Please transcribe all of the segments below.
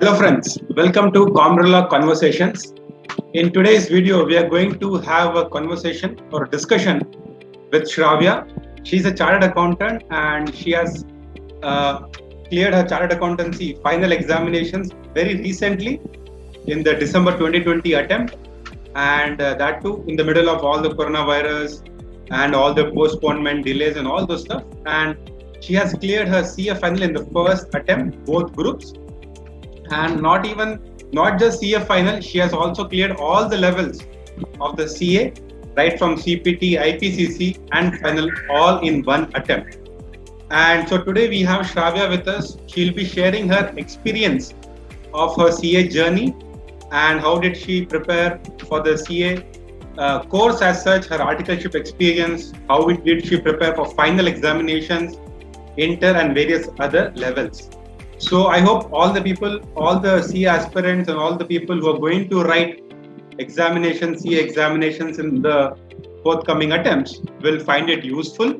Hello friends, welcome to Combrilla Conversations. In today's video, we are going to have a conversation or discussion with Shravya. She's a chartered accountant and she has uh, cleared her chartered accountancy final examinations very recently in the December 2020 attempt, and that too in the middle of all the coronavirus and all the postponement delays and all those stuff. And she has cleared her CA final in the first attempt, both groups, and not just CA final, she has also cleared all the levels of the CA, right from CPT, IPCC, and final, all in one attempt. And so today we have Shravya with us. She'll be sharing her experience of her CA journey and how did she prepare for the CA course as such, her articleship experience, how did she prepare for final examinations, inter and various other levels. So I hope all the people, all the CA aspirants and all the people who are going to write examinations, CA examinations in the forthcoming attempts will find it useful.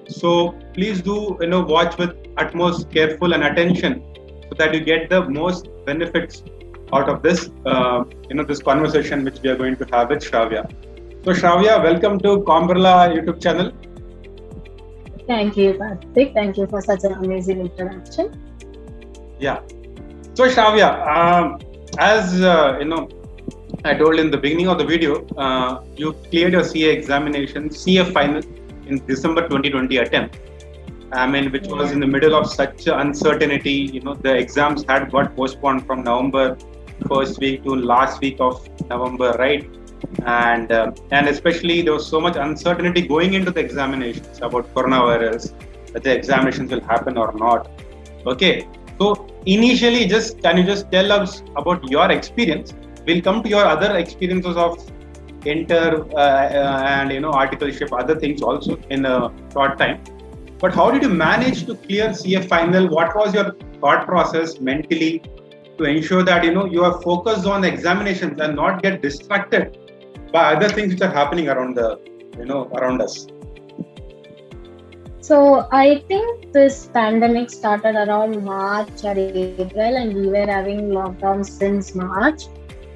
So please do watch with utmost careful and attention so that you get the most benefits out of this this conversation which we are going to have with Shravya. So Shravya, welcome to Combrilla YouTube channel. Thank you, Karthik. Thank you for such an amazing introduction. Yeah. So Shravya, as I told in the beginning of the video, you cleared your CA examination, CA final in December 2020 attempt. I mean, which was in the middle of such uncertainty. The exams had got postponed from November first week to last week of November, right? And especially there was so much uncertainty going into the examinations about coronavirus, that the examinations will happen or not. Okay. So initially, can you just tell us about your experience? We'll come to your other experiences of inter and articleship, other things also in a short time. But how did you manage to clear CA final? What was your thought process mentally to ensure that you are focused on the examinations and not get distracted by other things which are happening around around us? So I think this pandemic started around March or April, and we were having lockdown since March.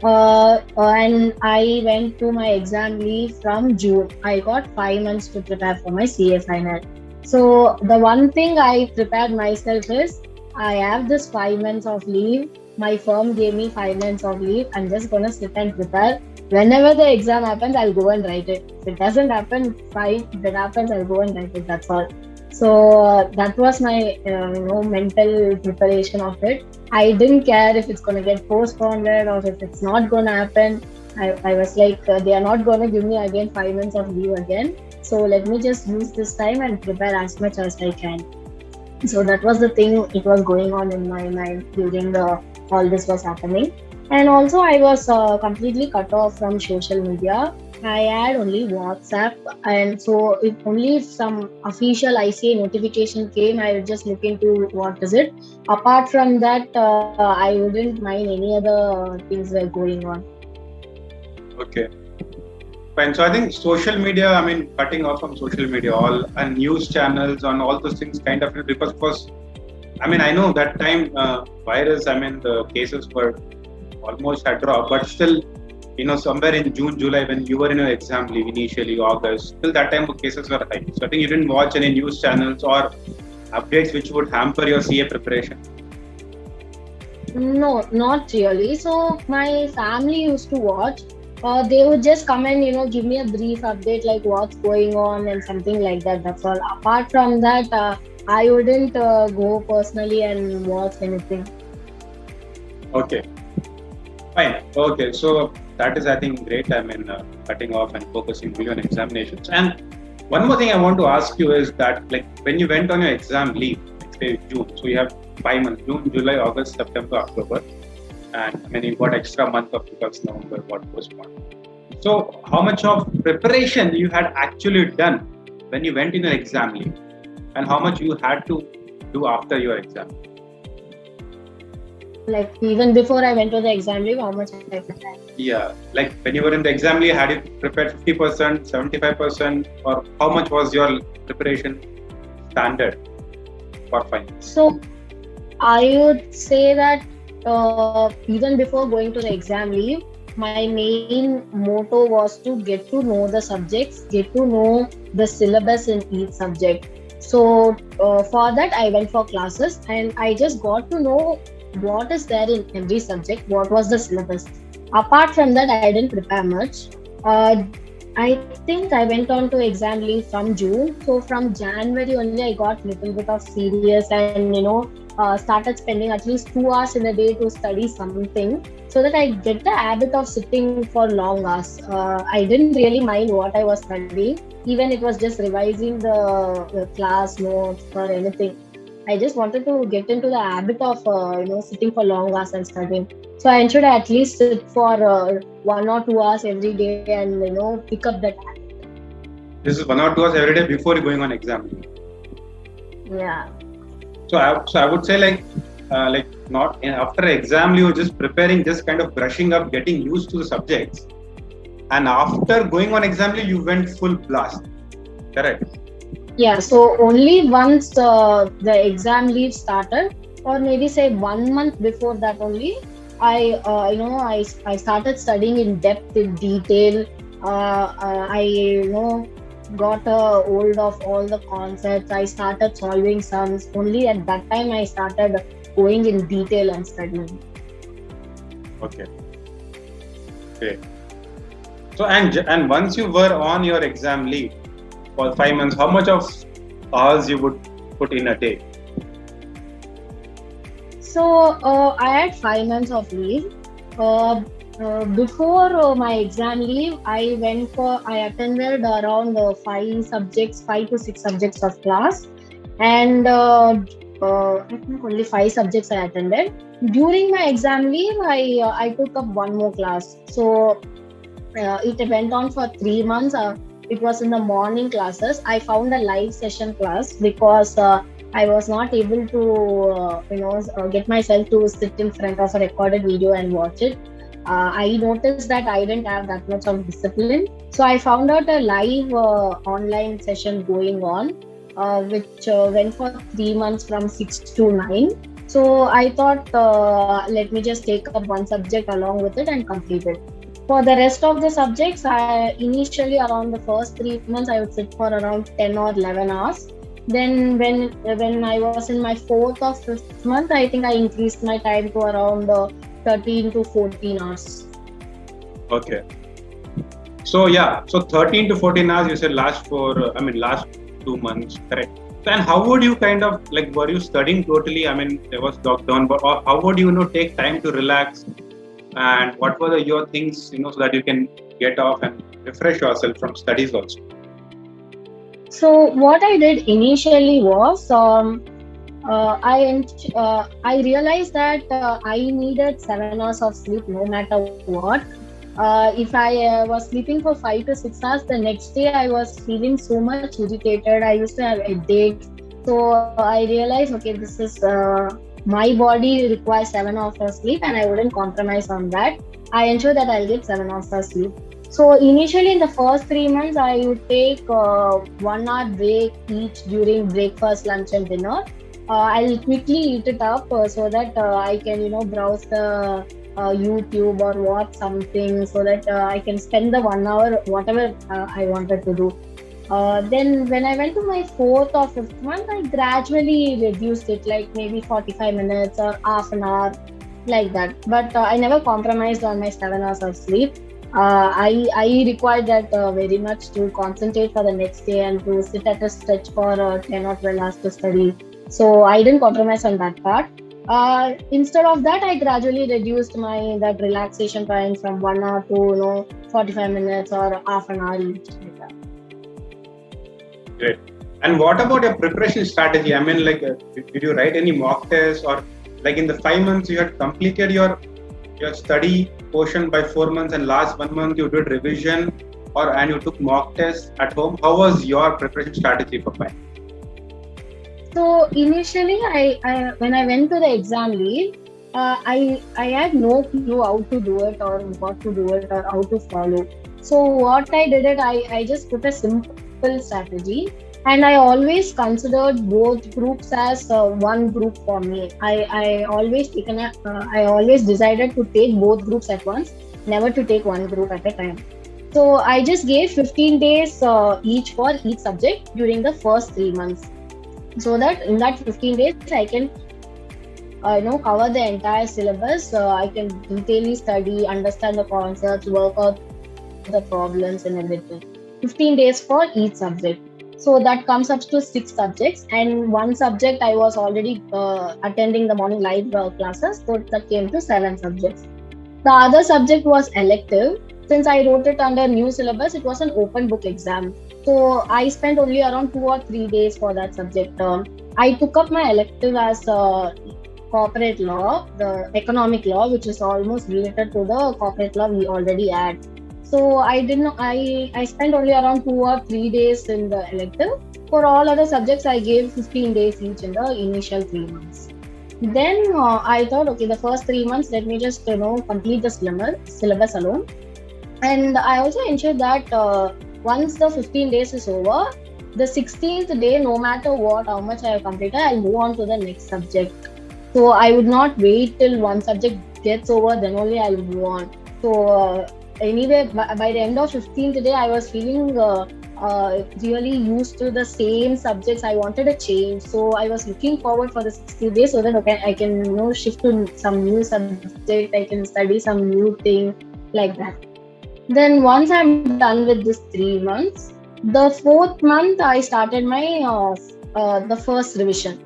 And I went to my exam leave from June. I got 5 months to prepare for my CA final. So the one thing I prepared myself is I have this 5 months of leave. My firm gave me 5 months of leave. I'm just gonna sit and prepare. Whenever the exam happens, I'll go and write it. If it doesn't happen, fine. If it happens, I'll go and write it. That's all. So that was my mental preparation of it. I didn't care if it's gonna get postponed or if it's not gonna happen. I was like, they are not gonna give me again 5 months of leave again. So let me just use this time and prepare as much as I can. So that was the thing. It was going on in my mind during all this was happening. And also I was completely cut off from social media. I had only WhatsApp, and so if some official ICA notification came, I would just look into what is it. Apart from that, I wouldn't mind any other things were going on. Okay. Fine. So I think social media, cutting off from social media, all and news channels and all those things kind of, because I know that time virus, the cases were almost had dropped, but still, somewhere in June, July, when you were in your exam leave initially, August, till that time the cases were high. So I think you didn't watch any news channels or updates which would hamper your CA preparation. No, not really. So my family used to watch. They would just come and give me a brief update like what's going on and something like that. That's all. Apart from that, I wouldn't go personally and watch anything. Okay. Fine. Okay. So that is, I think, great. Cutting off and focusing really on examinations. And one more thing I want to ask you is that, like, when you went on your exam leave, say June, so you have 5 months: June, July, August, September, October, and you got extra month of because November got postponed. So how much of preparation you had actually done when you went in your exam leave, and how much you had to do after your exam? Like even before I went to the exam leave, how much I prepared? Yeah, like when you were in the exam leave, had you prepared 50%, 75%, or how much was your preparation standard for final? So I would say that even before going to the exam leave, my main motto was to get to know the subjects, get to know the syllabus in each subject. So for that, I went for classes and I just got to know what is there in every subject, what was the syllabus. Apart from that, I didn't prepare much. Uh, I think I went on to exam leave from June. So from January only, I got little bit of serious and started spending at least 2 hours in a day to study something so that I get the habit of sitting for long hours. I didn't really mind what I was studying, even it was just revising the class notes or anything. I just wanted to get into the habit of sitting for long hours and studying. So I ensured I at least sit for 1 or 2 hours every day and pick up that habit. This is 1 or 2 hours every day before going on exam. Yeah. So I would say like not after exam you were just preparing, just kind of brushing up, getting used to the subjects, and after going on exam leave you went full blast. Correct. Yeah, so only once the exam leave started, or maybe say 1 month before that only, I started studying in depth, in detail. I got a hold of all the concepts. I started solving sums. Only at that time I started going in detail and studying. Okay. Great. So and once you were on your exam leave for 5 months, how much of hours you would put in a day? So I had 5 months of leave. Before my exam leave, I attended around 5 to 6 subjects of class, and I think only 5 subjects I attended. During my exam leave, I took up one more class. So it went on for 3 months. It was in the morning classes. I found a live session class because I was not able to, get myself to sit in front of a recorded video and watch it. I noticed that I didn't have that much of discipline. So I found out a live online session going on, which went for 3 months from 6 to 9. So I thought, let me just take up one subject along with it and complete it. For the rest of the subjects, I initially around the first 3 months I would sit for around 10 or 11 hours. Then when I was in my fourth or fifth month, I think I increased my time to around 13 to 14 hours. Okay. So yeah, so 13 to 14 hours you said last last 2 months, correct? And how would you kind of like, were you studying totally? I mean, there was lockdown, but or how would you take time to relax? And what were your things, so that you can get off and refresh yourself from studies also? So what I did initially was I realized that I needed 7 hours of sleep no matter what. If I was sleeping for 5 to 6 hours, the next day I was feeling so much irritated. I used to have a headache. So I realized, okay, this is my body requires 7 hours of sleep, and I wouldn't compromise on that. I ensure that I'll get 7 hours of sleep. So initially, in the first 3 months, I would take 1 hour break each during breakfast, lunch, and dinner. I'll quickly eat it up so that I can, browse the YouTube or watch something so that I can spend the 1 hour whatever I wanted to do. Then when I went to my fourth or fifth month, I gradually reduced it, like maybe 45 minutes or half an hour, like that. But I never compromised on my 7 hours of sleep. I required that very much to concentrate for the next day and to sit at a stretch for 10 or 12 hours to study. So I didn't compromise on that part. Instead of that, I gradually reduced my that relaxation time from 1 hour to 45 minutes or half an hour each. Great. And what about your preparation strategy? I mean, like, did you write any mock tests, or like in the 5 months you had completed your study portion by 4 months, and last 1 month you did revision, and you took mock tests at home? How was your preparation strategy for fine? So initially, I when I went to the exam leave, I had no clue how to do it or what to do it or how to follow. So what I did I just put a simple strategy. And I always considered both groups as one group for me. I always decided to take both groups at once, never to take one group at a time. So I just gave 15 days each for each subject during the first 3 months, so that in that 15 days I can cover the entire syllabus. I can detailedly study, understand the concepts, work out the problems and everything. 15 days for each subject. So that comes up to 6 subjects, and one subject I was already attending the morning live classes, so that came to 7 subjects. The other subject was elective. Since I wrote it under new syllabus, it was an open book exam. So I spent only around 2 or 3 days for that subject. I took up my elective as corporate law, the economic law, which is almost related to the corporate law we already had. So I did not. I spent only around 2 or 3 days in the elective. For all other subjects, I gave 15 days each in the initial 3 months. Then I thought, okay, the first 3 months, let me just complete the syllabus alone. And I also ensured that once the 15 days is over, the 16th day, no matter what, how much I have completed, I'll move on to the next subject. So I would not wait till one subject gets over, then only I'll move on. So anyway, by the end of 15th day, I was feeling really used to the same subjects. I wanted a change, so I was looking forward for the 60 days so that I can shift to some new subject. I can study some new thing like that. Then once I'm done with this 3 months, the fourth month I started my the first revision.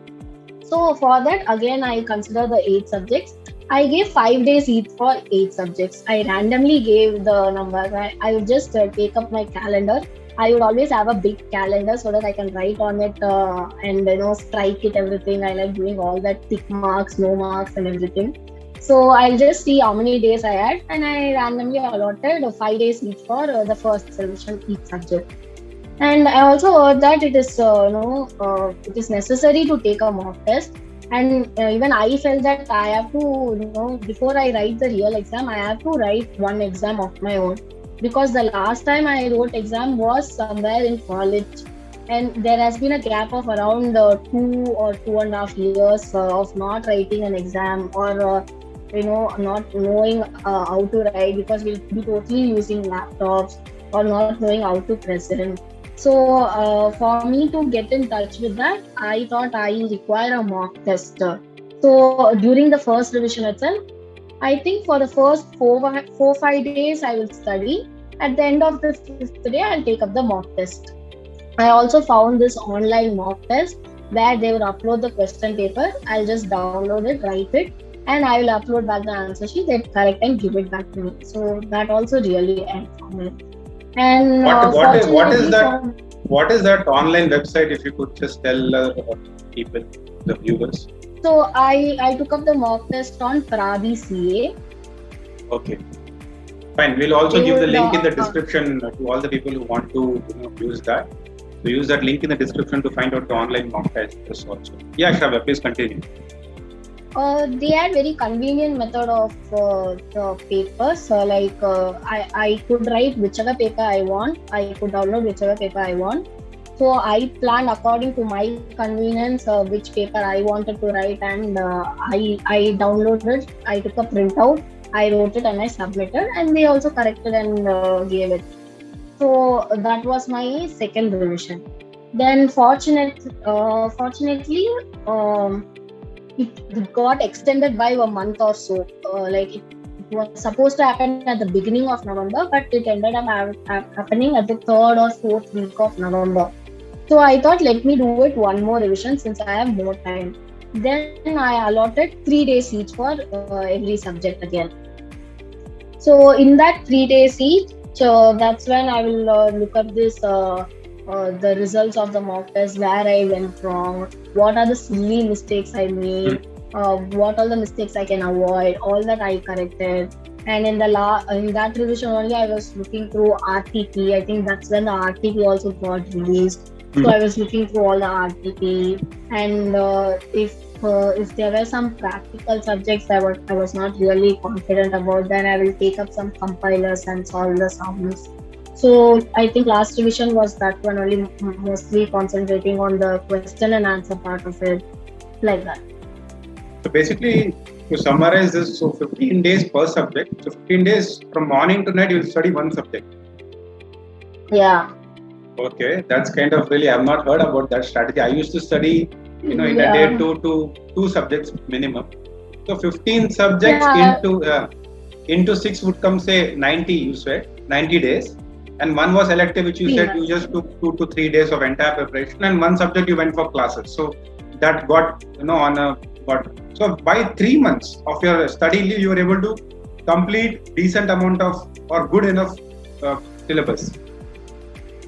So for that, again, I consider the 8 subjects. I gave 5 days each for 8 subjects. I randomly gave the numbers. I would just take up my calendar. I would always have a big calendar so that I can write on it and strike it everything. I like doing all that tick marks, no marks, and everything. So I'll just see how many days I had, and I randomly allotted 5 days each for the first revision each subject. And I also heard that it is necessary to take a mock test. And even I felt that I have to, before I write the real exam, I have to write one exam of my own, because the last time I wrote exam was somewhere in college, and there has been a gap of around 2 or 2.5 years of not writing an exam, or not knowing how to write, because we'll be totally using laptops, or not knowing how to present. So for me to get in touch with that, I thought I require a mock test. So during the first revision itself, I think for the first 4 5 days I will study. At the end of the 5th day, I'll take up the mock test. I also found this online mock test where they will upload the question paper. I'll just download it, write it, and I will upload back the answer sheet, that correct, and give it back to me. So that also really helped for me. And what is that online website? If you could just tell people, the viewers. So I took up the mock test on Parabi CA. Okay, fine. We'll also give the link in the description to all the people who want to use that. So use that link in the description to find out the online mock test also. Yeah, Shravya, please continue. They had very convenient method of the papers. I could write whichever paper I want. I could download whichever paper I want. So I planned according to my convenience which paper I wanted to write, and I downloaded. I took a printout. I wrote it and I submitted, and they also corrected and gave it. So that was my second revision. Then fortunately. It got extended by a month or so. It was supposed to happen at the beginning of November, but it ended up happening at the 3rd or 4th week of November. So I thought, let me do it one more revision since I have more time. Then I allotted 3 days each for every subject again. So in that 3 days each, that's when I will look up this. The results of the mock test, where I went wrong, what are the silly mistakes I made, what are the mistakes I can avoid, all that I corrected. And in that revision only, I was looking through RTP. I think that's when the RTP also got released. So I was looking through all the RTP, and if there were some practical subjects I was not really confident about, then I will take up some compilers and solve the sums. So I think last revision was that one only, mostly concentrating on the question and answer part of it, like that. So basically, to summarize this, so 15 days per subject. So 15 days from morning to night, you will study one subject. Yeah. Okay, that's kind of really, I've not heard about that strategy. I used to study, in a day, Yeah. two subjects minimum. So 15 subjects Yeah. into 6 would come, say, 90, you said, 90 days. And one was elective, which you said you just took 2 to 3 days of entire preparation, and one subject you went for classes. So that got, on a, got, so by 3 months of your study leave, you were able to complete decent amount of, or good enough syllabus.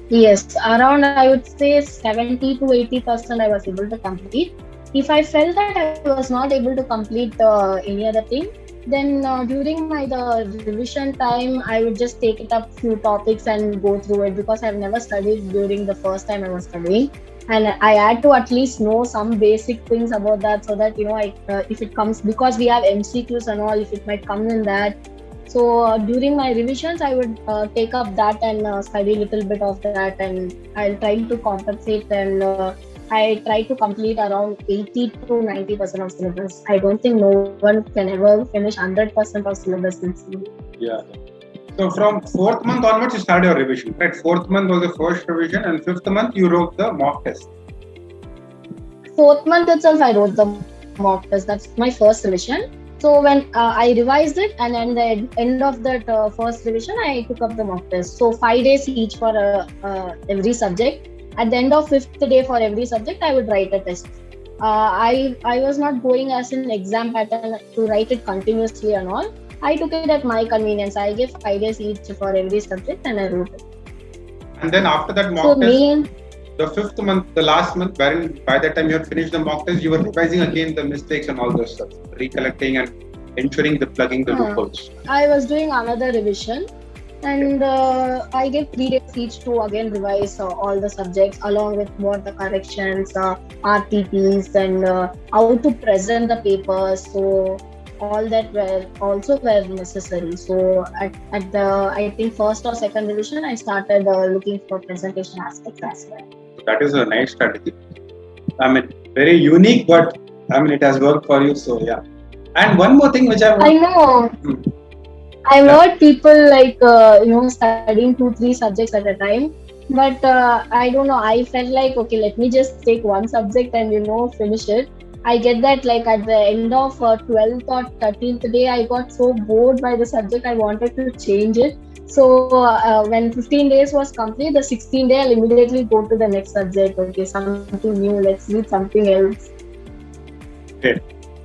Yes, around I would say 70 to 80% I was able to complete. If I felt that I was not able to complete any other thing, then during my the revision time, I would just take it up few topics and go through it because I've never studied during the first time I was studying, and I had to at least know some basic things about that so that if it comes, because we have MCQs and all, if it might come in that. So during my revisions, I would take up that and study a little bit of that, and I'll try to compensate, and I try to complete around 80 to 90% of syllabus. I don't think no one can ever finish 100% of syllabus in CE. Yeah. So from fourth month onwards, you started your revision, right? Fourth month was the first revision, and fifth month you wrote the mock test. Fourth month itself, I wrote the mock test. That's my first revision. So when I revised it, and at the end of that first revision, I took up the mock test. So 5 days each for every subject. At the end of fifth day for every subject, I would write a test. I was not going as an exam pattern to write it continuously and all. I took it at my convenience. I gave 5 days each for every subject, and I wrote it. And then after that mock So test, the fifth month, the last month, wherein by that time you had finished the mock test, you were revising again the mistakes and all those stuff, recollecting and ensuring the plugging the loopholes. I was doing another revision, and I gave 3 days each to again revise all the subjects along with what the corrections, RTPs, and how to present the papers. So all that were necessary. So at the, I think, first or second revision, I started looking for presentation aspects as well. So that is a nice strategy. I mean, very unique, but I mean, it has worked for you. So yeah. And one more thing which I know. I've heard people studying 2-3 subjects at a time, but I don't know. I felt like, okay, let me just take one subject and finish it. I get that, like, at the end of 12th or 13th day, I got so bored by the subject, I wanted to change it. So when 15 days was complete, the 16th day I'll immediately go to the next subject. Okay, something new. Let's read something else. Okay.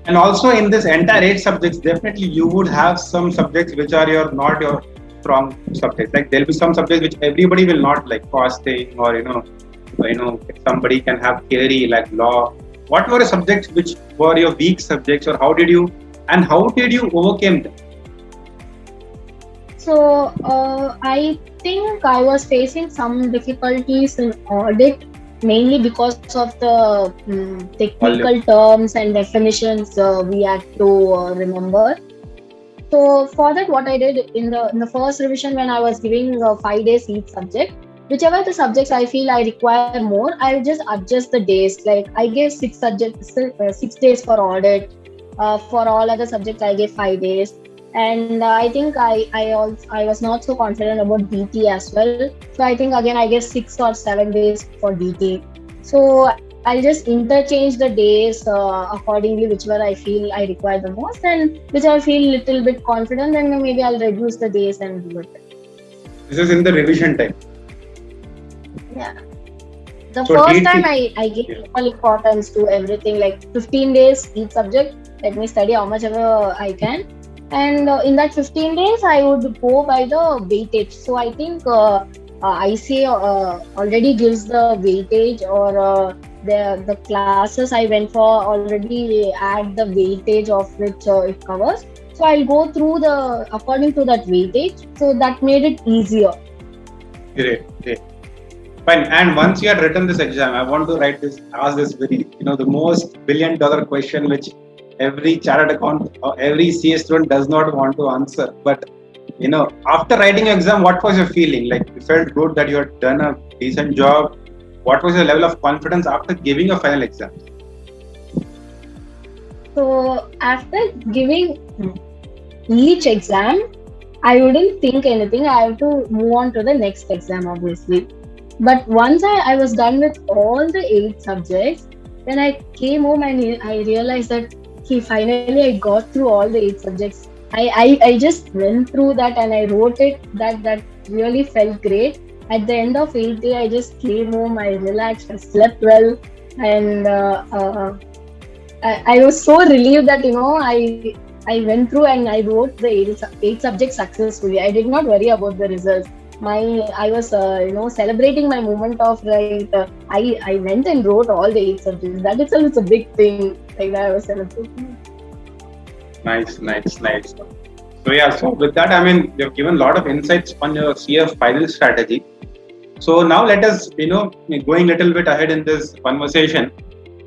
And also in this entire 8 subjects, definitely you would have some subjects which are not your strong subjects. Like there'll be some subjects which everybody will not like, costing, or somebody can have theory like law. What were the subjects which were your weak subjects, or how did you overcome them? So I think I was facing some difficulties in audit, mainly because of the technical terms and definitions we had to remember. So for that, what I did in the first revision, when I was giving 5 days each subject, whichever the subjects I feel I require more, I will just adjust the days. Like I gave 6 days for audit. For all other subjects, I gave 5 days. And I think I was not so confident about DT as well. So I think again I gave 6 or 7 days for DT. So I'll just interchange the days accordingly, whichever I feel I require the most, and which I feel little bit confident, then maybe I'll reduce the days and do it. This is in the revision time. Yeah. The first time I gave equal importance to everything, like 15 days each subject. Let me study how much ever I can. And in that 15 days, I would go by the weightage. So I think ICA already gives the weightage, or the classes I went for already add the weightage of which it covers. So I'll go through according to that weightage. So that made it easier. Great. Fine. And once you had written this exam, I want to ask this very, the most $1 billion question which every chartered accountant or every CS student does not want to answer. But After writing your exam, what was your feeling? Like, you felt good that you had done a decent job. What was your level of confidence after giving a final exam? So after giving each exam, I wouldn't think anything. I have to move on to the next exam, obviously. But once I was done with all the eight subjects, then I came home and I realized that finally I got through all the eight subjects. I just went through that and I wrote it. That really felt great. At the end of 8 day, I just came home. I relaxed. I slept well, and I was so relieved that I went through and I wrote the eight subjects successfully. I did not worry about the results. My I was celebrating my moment of right. I went and wrote all the eight subjects. That itself is a big thing. Like that, I was celebrating. Nice, nice, nice. So yeah, so with that, I mean, you've given a lot of insights on your CF final strategy. So now let us, going a little bit ahead in this conversation.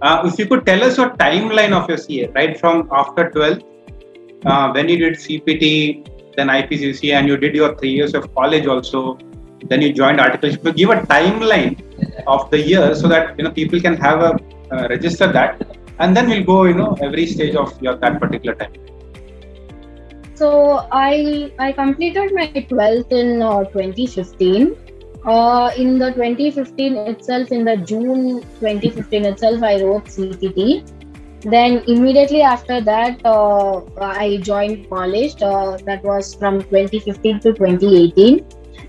If you could tell us your timeline of your CA, right from after 12th, when you did CPT, then IPCC, and you did your 3 years of college also, then you joined articleship. So give a timeline of the year so that people can have a register that, and then we'll go every stage of your that particular time. So I completed my 12th in 2015. In the 2015 itself, in the June 2015 itself, I wrote CPT. Then immediately after that, I joined college. That was from 2015 to 2018.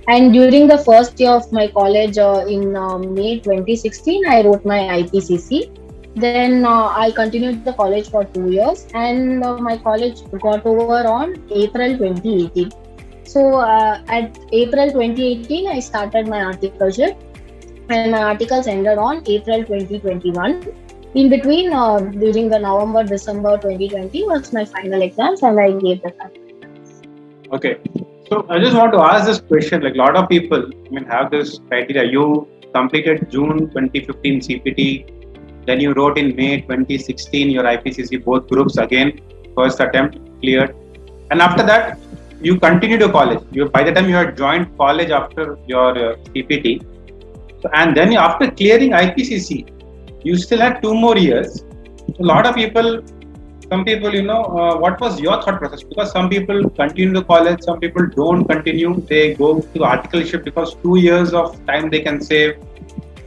And during the first year of my college, in May 2016, I wrote my IPCC. Then I continued the college for 2 years, and my college got over on April 2018. So at April 2018, I started my articleship, and my articles ended on April 2021. In between, during the November December 2020 was my final exams, and I gave the final. Okay. So I just want to ask this question. Like, a lot of people, have this criteria. You completed June 2015 CPT, then you wrote in May 2016 your IPCC, both groups again, first attempt cleared, and after that you continued your college. By the time you had joined college after your CPT, so, and then after clearing IPCC, you still had 2 more years. So, a lot of people. Some people, what was your thought process? Because some people continue the college, some people don't continue. They go to articleship because 2 years of time they can save.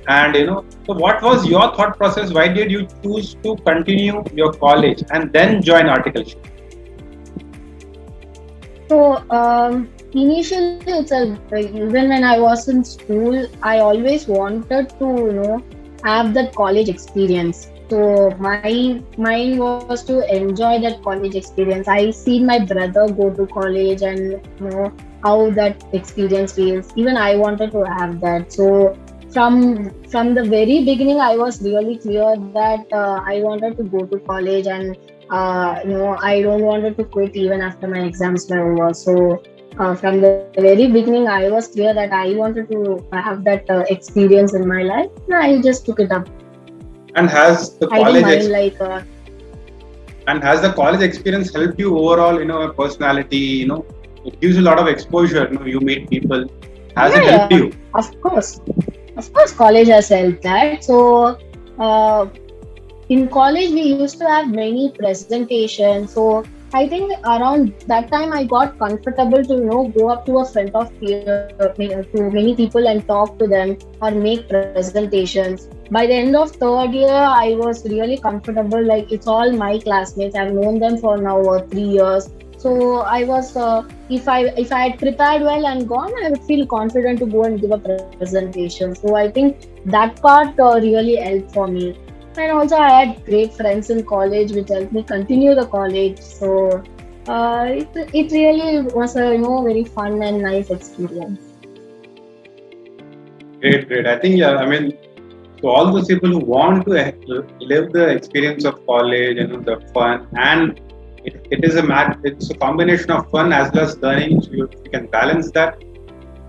And, so what was your thought process? Why did you choose to continue your college and then join articleship? So initially, even when I was in school, I always wanted to have that college experience. So my mind was to enjoy that college experience. I seen my brother go to college and how that experience feels. Even I wanted to have that. So from the very beginning, I was really clear that I wanted to go to college, and I don't wanted to quit even after my exams were over. So from the very beginning, I was clear that I wanted to have that experience in my life. And I just took it up. And has the I college didn't mind and has the college experience helped you overall, personality, it gives you a lot of exposure, you meet people. Has it helped you? Of course, college has helped that. So in college, we used to have many presentations. So I think around that time, I got comfortable to go up to a front of to many people and talk to them or make presentations. By the end of third year, I was really comfortable. Like, it's all my classmates. I've known them for now 3 years. So I was, if I had prepared well and gone, I would feel confident to go and give a presentation. So I think that part really helped for me. And also, I had great friends in college, which helped me continue the college. So it really was a very fun and nice experience. Great. I think so all those people who want to live the experience of college, the fun, and it's a combination of fun as well as learning. So you can balance that.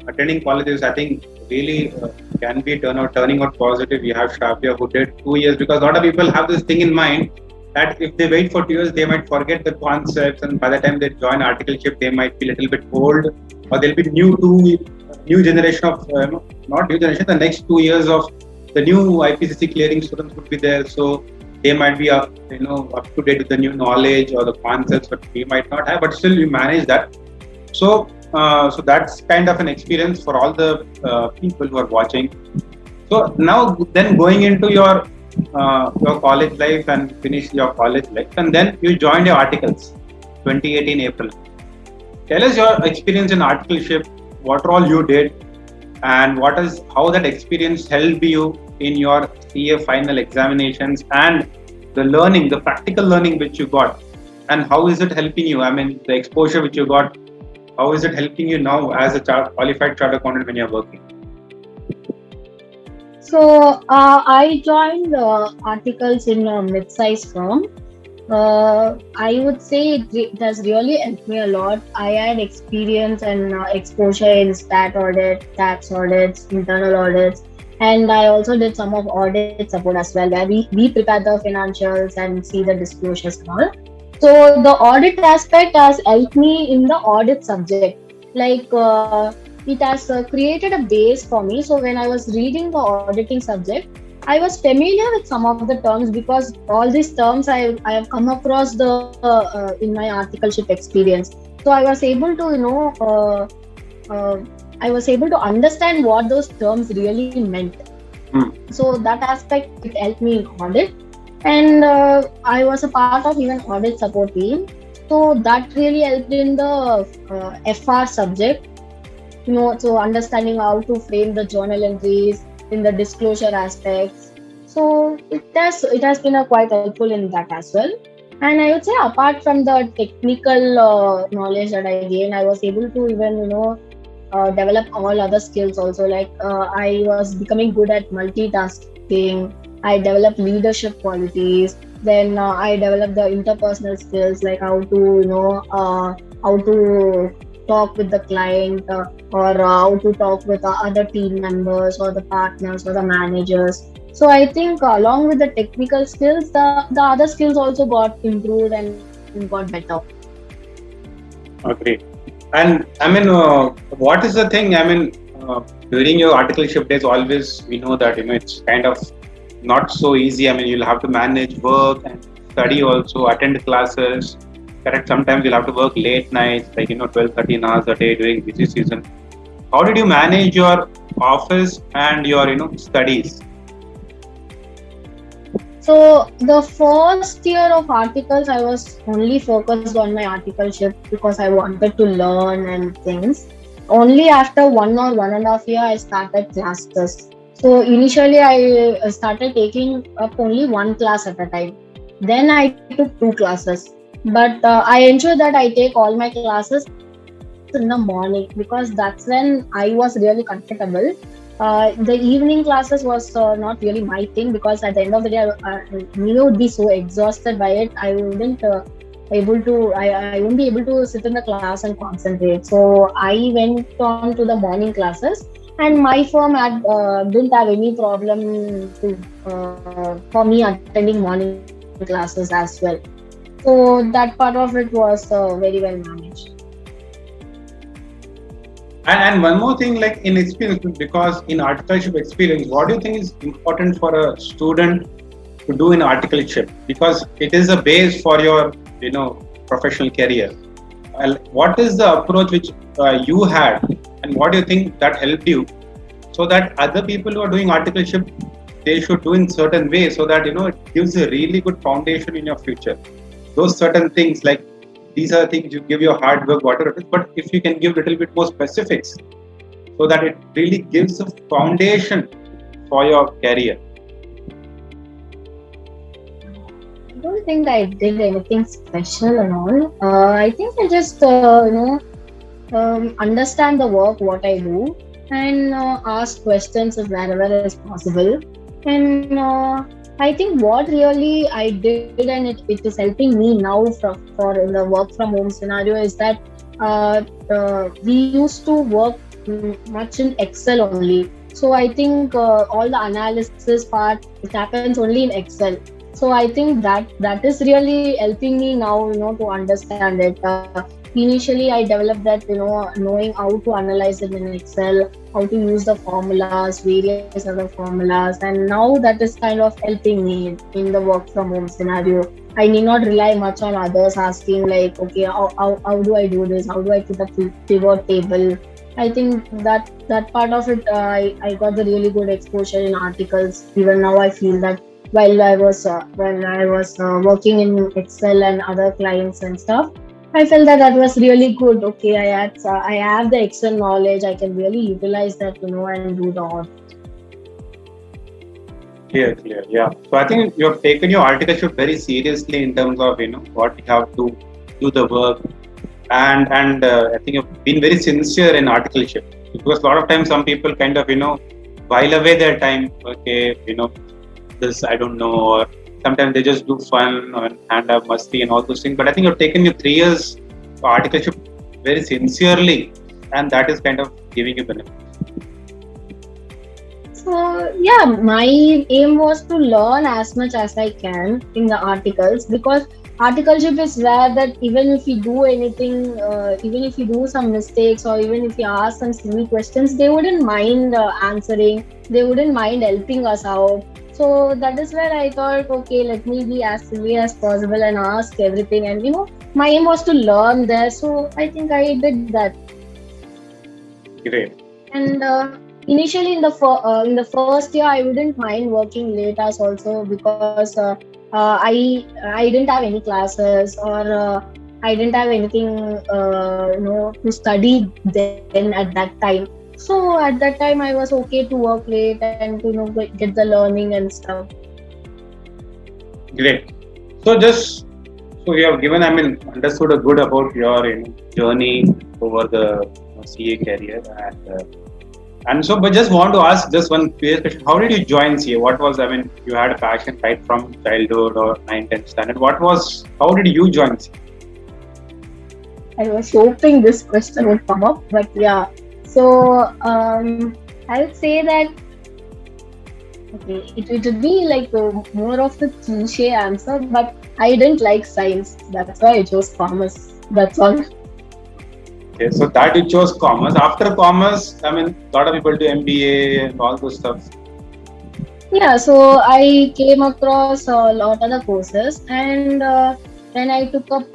Attending colleges, I think, really can be turning out positive. We have Shravya who did 2 years, because a lot of people have this thing in mind that if they wait for 2 years, they might forget the concepts, and by the time they join articleship, they might be a little bit old, or they'll be new generation of not new generation. The next 2 years of the new IPCC clearing students would be there, so they might be up to date with the new knowledge or the concepts, but we might not have. But still, we manage that. So that's kind of an experience for all the people who are watching. So now, then going into your college life and finish your college life, and then you joined your articles, 2018 April. Tell us your experience in articleship. What all you did, and how that experience helped you in your CA final examinations and the practical learning which you got, and how is it helping you? I mean, the exposure which you got, how is it helping you now as a qualified chartered accountant when you're working? So I joined articles in a mid-sized firm. I would say it has really helped me a lot. I had experience and exposure in stat audit, tax audits, internal audits, and I also did some of audit support as well, where we prepare the financials and see the disclosures and all. So the audit aspect has helped me in the audit subject. Like it has created a base for me. So when I was reading the auditing subject, I was familiar with some of the terms because all these terms I have come across in my articleship experience. So I was able to I was able to understand what those terms really meant. So that aspect it helped me in audit, and I was a part of even audit support team. So that really helped in the FR subject. So understanding how to frame the journal entries in the disclosure aspects. So it has been quite helpful in that as well. And I would say apart from the technical knowledge that I gained, I was able to even develop all other skills also. Like I was becoming good at multitasking. I developed leadership qualities. Then I developed the interpersonal skills, like how to talk with the client, or how to talk with other team members or the partners or the managers. So I think along with the technical skills, the other skills also got improved and got better. Great. And I mean, what is the thing? I mean, during your articleship days, always we know that it's kind of not so easy. I mean, you'll have to manage work and study also, attend classes. Correct. Sometimes you'll have to work late nights, like 12, 13 hours a day during busy season. How did you manage your office and your studies? So the first year of articles, I was only focused on my articleship because I wanted to learn and things. Only after 1 or 1.5 years, I started classes. So initially, I started taking up only one class at a time. Then I took two classes. But I ensure that I take all my classes in the morning because that's when I was really comfortable. The evening classes was not really my thing because at the end of the day, I would be so exhausted by it. I wouldn't be able to sit in the class and concentrate. So I went on to the morning classes, and my firm didn't have any problem for me attending morning classes as well. So that part of it was very well managed. And one more thing, like in experience, because in articleship experience, what do you think is important for a student to do in articleship? Because it is a base for your, professional career. What is the approach which you had, and what do you think that helped you, so that other people who are doing articleship, they should do in certain ways, so that it gives a really good foundation in your future. Those certain things, like these are things you give your hard work, whatever it is, but if you can give a little bit more specifics, so that it really gives a foundation for your career. I don't think I did anything special and all. I think I just understand the work what I do, and ask questions wherever is possible. And I think what really I did, and it is helping me now for in the work from home scenario, is that we used to work much in Excel only. So I think all the analysis part, it happens only in Excel. So I think that is really helping me now, to understand it. Initially, I developed that, knowing how to analyze it in Excel, how to use the formulas, various other formulas, and now that is kind of helping me in the work from home scenario. I need not rely much on others asking like, okay, how do I do this? How do I put a pivot table? I think that part of it, I got the really good exposure in articles. Even now, I feel that when I was working in Excel and other clients and stuff, I felt that was really good. Okay, I have the Excel knowledge. I can really utilize that, and do the audit. Clear, clear. Yeah. So I think you have taken your articleship very seriously in terms of what you have to do the work, and I think you've been very sincere in articleship, because a lot of times some people kind of while away their time. Okay, this I don't know, or sometimes they just do fun and have musty and all those things. But I think you've taken your 3 years for articleship very sincerely, and that is kind of giving you benefit. So yeah, my aim was to learn as much as I can in the articles, because articleship is where that even if you do anything, even if you do some mistakes or even if you ask some silly questions, they wouldn't mind answering. They wouldn't mind helping us out. So that is where I thought, okay, let me be as silly as possible and ask everything. And my aim was to learn there. So I think I did that. Great. And in the first year, I wouldn't mind working late hours also, because I didn't have any classes, or I didn't have anything to study then at that time. So at that time, I was okay to work late and to get the learning and stuff. Great. So you have given, understood a good about your journey over the CA career, and so, but just want to ask just one curious question: how did you join CA? What was, you had a passion right from childhood or 9th, 10th standard. How did you join CA? I was hoping this question would come up, but yeah. So I would say that, okay, it would be like more of the cliche answer, but I didn't like science. That's why I chose commerce. That's all. Okay, so that you chose commerce. After commerce, a lot of people do MBA and all those stuff. Yeah, so I came across a lot of the courses, and when I took up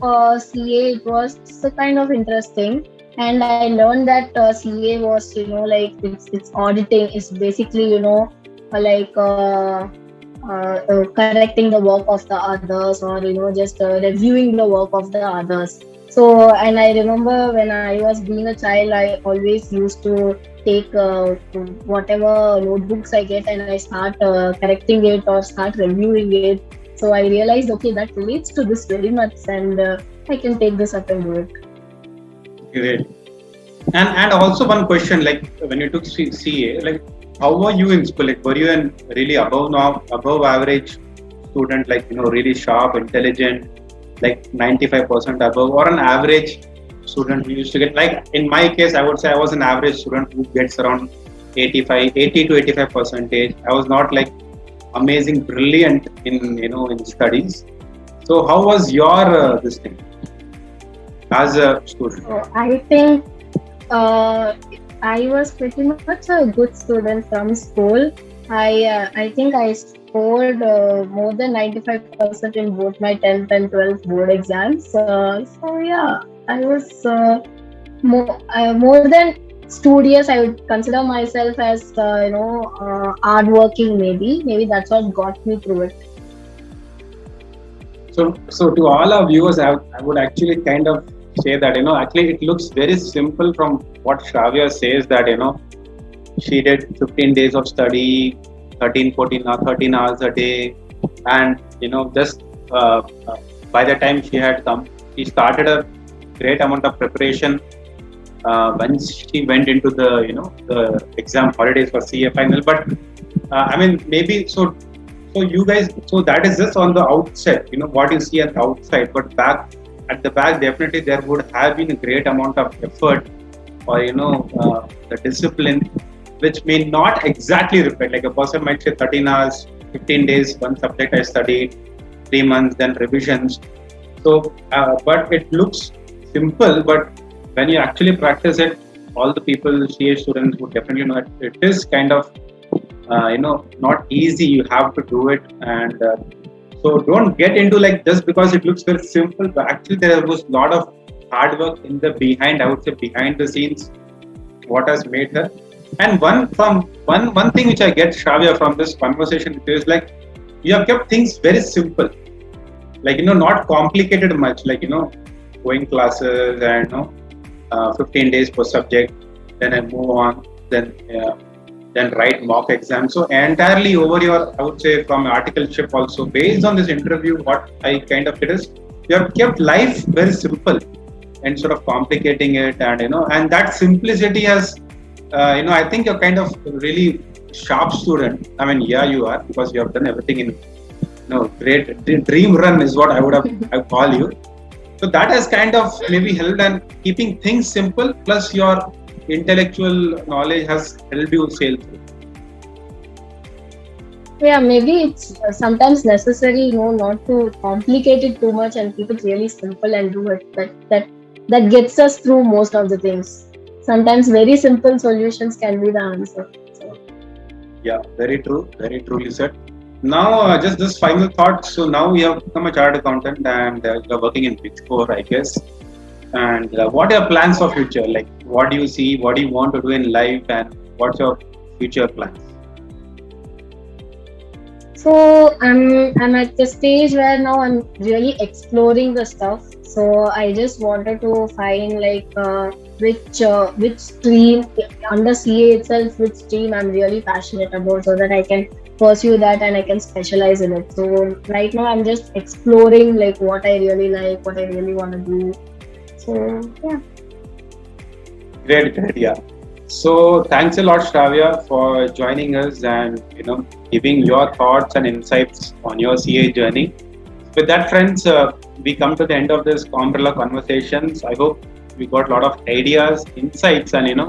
CA, it was kind of interesting, and I learned that CA was, like it's auditing. It's basically, like correcting the work of the others, or just reviewing the work of the others. So, and I remember when I was being a child, I always used to take whatever notebooks I get, and I start correcting it or start reviewing it. So I realized, okay, that relates to this very much, and I can take this up and do it. Great. And also one question, like when you took CA, like how were you in school? Like were you an really above average student, like really sharp, intelligent, like 95% above, or an average student who used to get, like in my case, I would say I was an average student who gets around 80 to 85 percentage. I was not like amazing, brilliant in studies. So how was your this thing as a student? So I think uh, I was pretty much a good student from school. I think I scored more than 95% in both my 10th and 12th board exams. So yeah, I was more than studious. I would consider myself as hardworking. Maybe that's what got me through it. So to all our viewers, I would actually kind of say that actually it looks very simple from what Shravya says, that she did 15 days of study, 13 hours a day, and just by the time she started a great amount of preparation when she went into the exam holidays for CA final. But maybe so you guys, so that is just on the outset, what you see at the outside, but at the back, definitely there would have been a great amount of effort, or the discipline which may not exactly reflect. Like a person might say 13 hours, 15 days, one subject I studied, 3 months, then revisions. So, but it looks simple, but when you actually practice it, all the people, CA students would definitely know it is kind of, not easy. You have to do it. And so don't get into like just because it looks very simple, but actually there was a lot of hard work in the behind, I would say behind the scenes, what has made her. And one thing which I get, Shravya, from this conversation is like you have kept things very simple, like not complicated much, like going classes and 15 days per subject, then I move on, then then write mock exam. So entirely over your, I would say, from articleship also, based on this interview, what I kind of did is you have kept life very simple instead of complicating it, and and that simplicity has, I think you're kind of really sharp student. I mean, yeah, you are, because you have done everything in great dream run is what I would have I call you. So that has kind of maybe helped, and keeping things simple plus your intellectual knowledge has helped you sail through. Yeah, maybe it's sometimes necessary, not to complicate it too much and keep it really simple and do it. That gets us through most of the things. Sometimes very simple solutions can be the answer. So, Yeah, very true, very truly said. Now, just this final thought. So now you have become a chartered accountant, and you're working in Big Four, I guess. And what are your plans for future? Like, what do you see? What do you want to do in life? And what's your future plans? so I'm at the stage where now I'm really exploring the stuff. So I just wanted to find like which stream under CA itself, which stream I'm really passionate about, so that I can pursue that and I can specialize in it. So right now I'm just exploring like what I really like, what I really want to do. So yeah. Great, great, yeah. So thanks a lot, Shravya, for joining us and giving your thoughts and insights on your CA journey. With that, friends, we come to the end of this umbrella conversations. I hope we got a lot of ideas, insights, and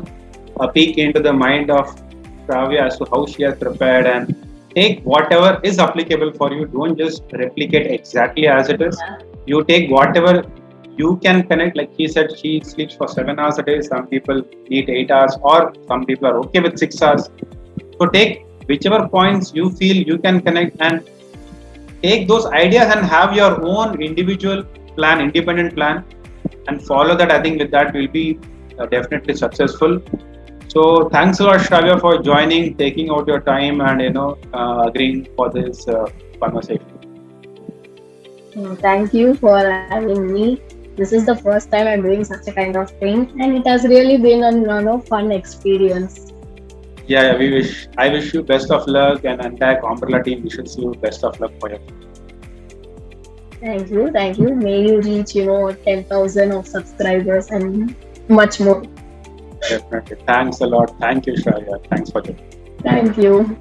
a peek into the mind of Shravya as to how she has prepared, and take whatever is applicable for you. Don't just replicate exactly as it is. You take whatever you can connect. Like he said, she sleeps for 7 hours a day. Some people need 8 hours, or some people are okay with 6 hours. So take whichever points you feel you can connect, and take those ideas and have your own individual plan, independent plan, and follow that. I think with that we'll be definitely successful. So thanks a lot, Shravya, for joining, taking out your time, and agreeing for this conversation. Thank you for having me. This is the first time I'm doing such a kind of thing, and it has really been a fun experience. Yeah, yeah, I wish you best of luck, and entire Umbrella team wishes you best of luck for your. Thank you, thank you. May you reach 10,000 of subscribers and much more. Definitely. Thanks a lot. Thank you, Shravya. Thanks for joining. Thank you.